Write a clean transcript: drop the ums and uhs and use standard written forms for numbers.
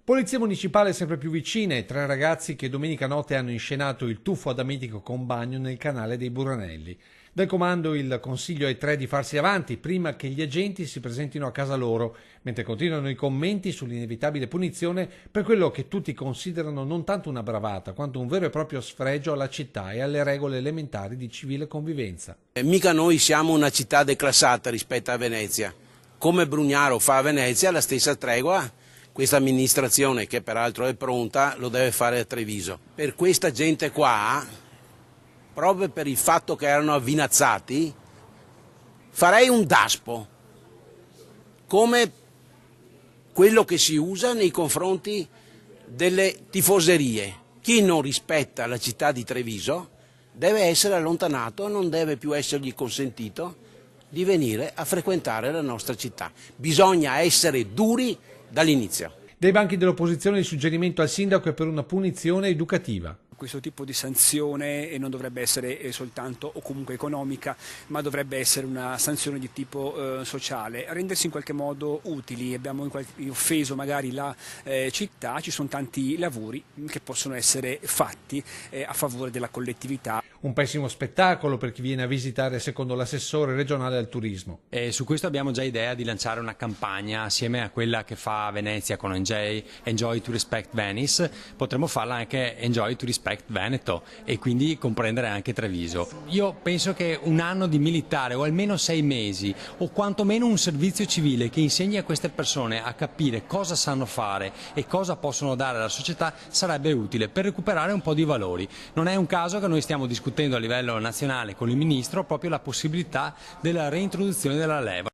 Polizia municipale sempre più vicine, 3 ragazzi che domenica notte hanno inscenato il tuffo ad Amitico con bagno nel canale dei Buranelli. Dal comando il consiglio ai 3 di farsi avanti prima che gli agenti si presentino a casa loro, mentre continuano i commenti sull'inevitabile punizione per quello che tutti considerano non tanto una bravata quanto un vero e proprio sfregio alla città e alle regole elementari di civile convivenza. Mica noi siamo una città declassata rispetto a Venezia. Come Brugnaro fa a Venezia, la stessa tregua questa amministrazione, che peraltro è pronta, lo deve fare a Treviso. Per questa gente qua, proprio per il fatto che erano avvinazzati, farei un daspo, come quello che si usa nei confronti delle tifoserie. Chi non rispetta la città di Treviso deve essere allontanato, non deve più essergli consentito di venire a frequentare la nostra città. Bisogna essere duri dall'inizio. Dai banchi dell'opposizione il suggerimento al sindaco è per una punizione educativa. Questo tipo di sanzione non dovrebbe essere soltanto o comunque economica, ma dovrebbe essere una sanzione di tipo sociale, rendersi in qualche modo utili. Abbiamo offeso magari la città, ci sono tanti lavori che possono essere fatti a favore della collettività. Un pessimo spettacolo per chi viene a visitare, secondo l'assessore regionale al turismo. Su questo abbiamo già idea di lanciare una campagna assieme a quella che fa Venezia con Enjoy to Respect Venice. Potremmo farla anche Enjoy to Respect Veneto e quindi comprendere anche Treviso. Io penso che un anno di militare o almeno 6 mesi o quantomeno un servizio civile che insegni a queste persone a capire cosa sanno fare e cosa possono dare alla società sarebbe utile per recuperare un po' di valori. Non è un caso che noi stiamo discutendo a livello nazionale con il Ministro proprio la possibilità della reintroduzione della leva.